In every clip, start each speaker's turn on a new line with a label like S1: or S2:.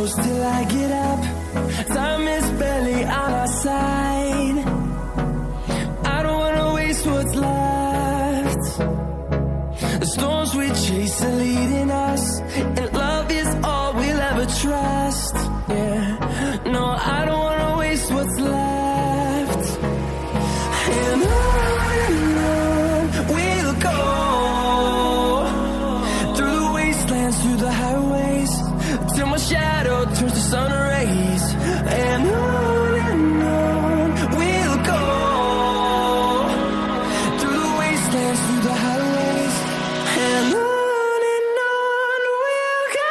S1: close till I get up. Time is barely on our side. I don't wanna waste what's left. The storms we chase are leading us, and love is all we'll ever trust. Yeah, no, I don't wanna waste what's left. And on we'll go, through the wastelands, through the highways, till my shadow turns to sun rays. And on we'll go, through the wastelands, through the highways, and on we'll go.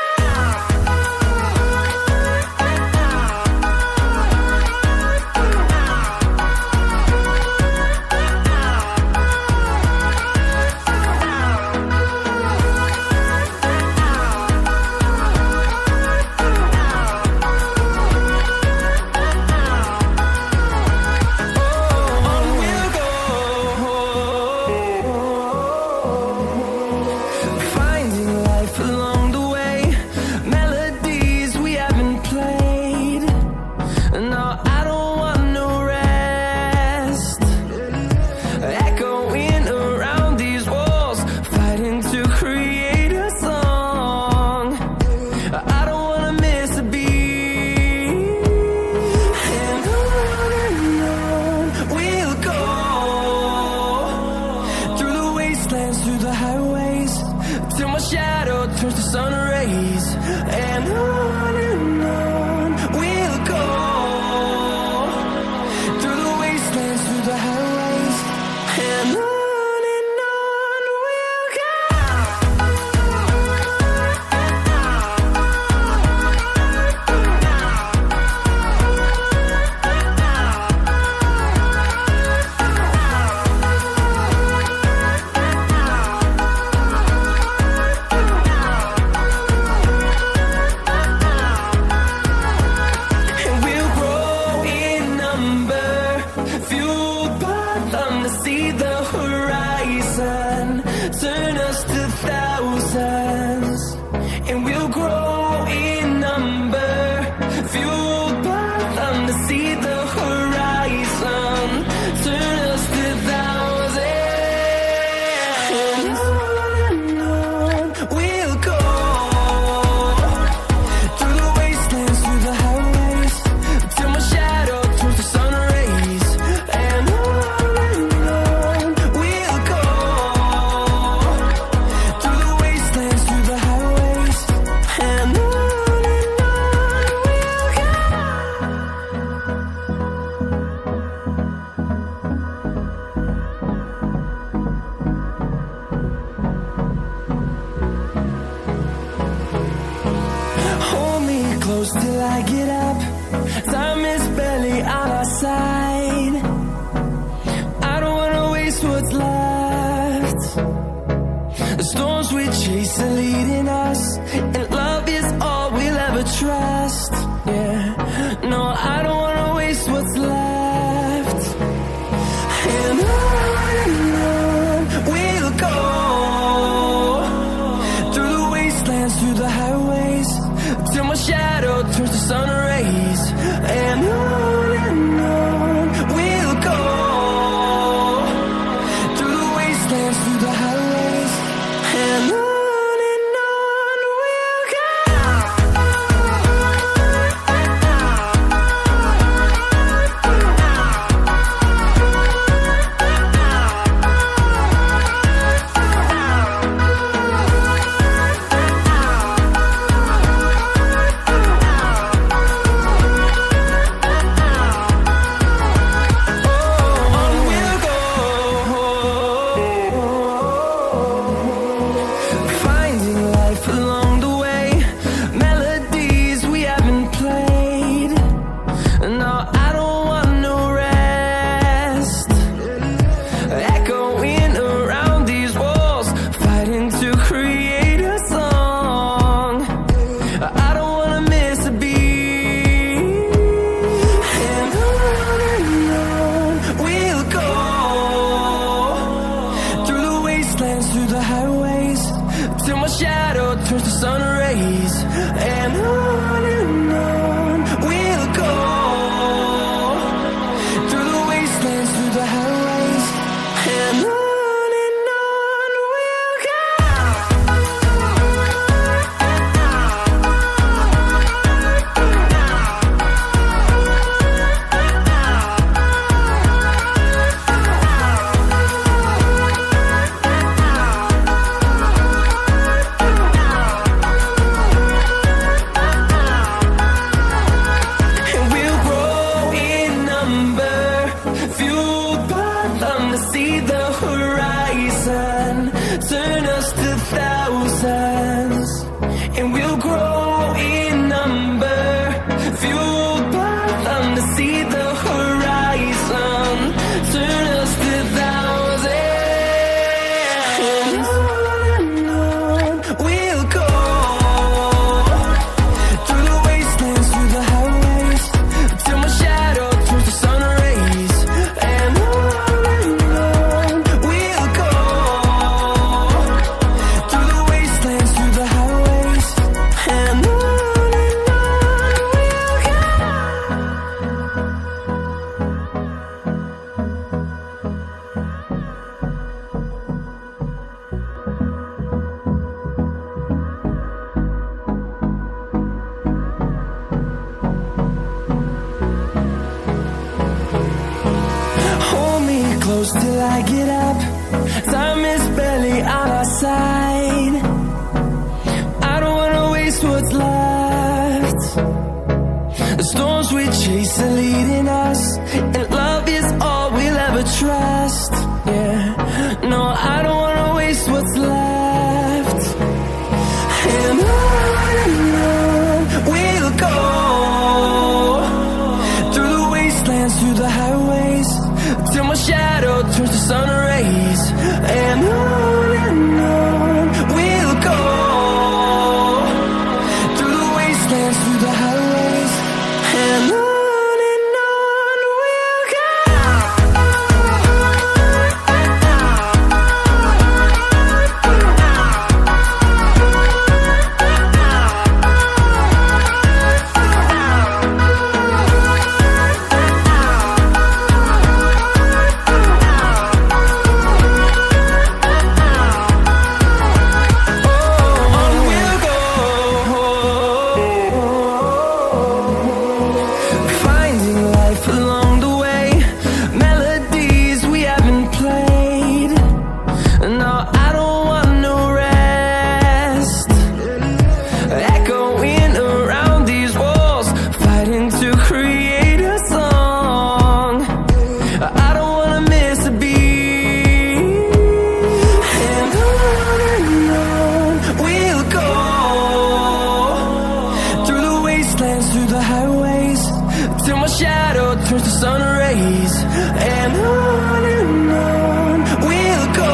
S1: Through the highways, till my shadow turns to sun rays. And on we'll go, through the wastelands, through the highways, and on we'll go. See the horizon, turn us to thousands, and we'll grow in number, fueled by them to see the horizon, turn us to thousands. And on we'll go, through the wastelands, through the highways, till my shadow turns to sun rays. And close till I get up. Time is barely on our side. I don't wanna waste what's left. The storms we chase are leading us, and love is all we'll ever trust. Yeah, no, I don't wanna waste what's left. And on we'll go, through the wastelands, through the highways, till my shadow turns to sun rays. And on we'll go, through the wastelands, through the highways, and on we'll go. close till I get up. Time is barely on our side. I don't wanna waste what's left. The storms we chase are leading us, and love is all we'll ever trust. Yeah, no, I don't wanna waste what's left. And on we'll go, through the wastelands, through the highways, till my shadow turns to sun rays. And on we'll go, through the wastelands, through the highways, and on we'll go. Through the highways, till my shadow turns to sun rays. And on we'll go,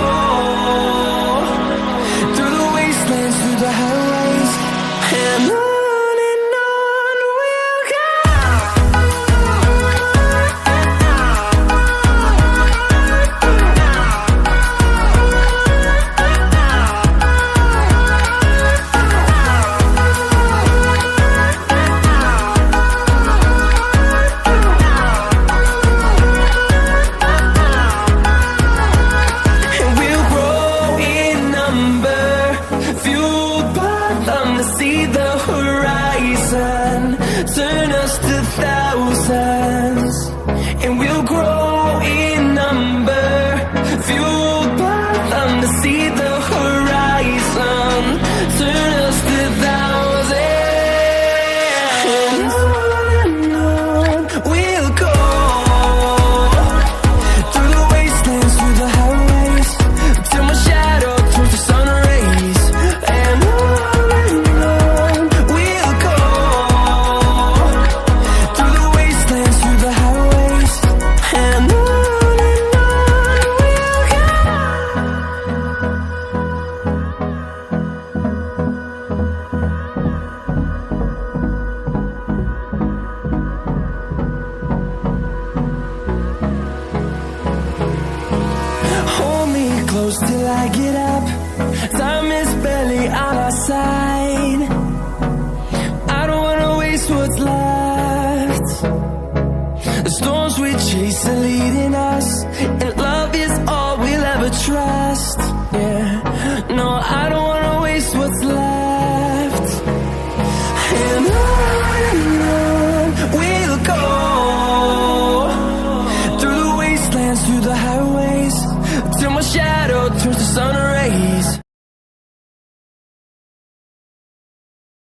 S1: through the wastelands, through the highways, and on we'll go. See the horizon, turn us to thousands, and we'll grow in number, fueled by them. To see the horizon, turn us to thousands, and on we'll go, through the wastelands, through the highways, till my shadow turns to sun rays. And close till I get up. Time is barely on our side. I don't wanna waste what's left. The storms we chase are leading us, and love is all we'll ever trust. Yeah, no, I don't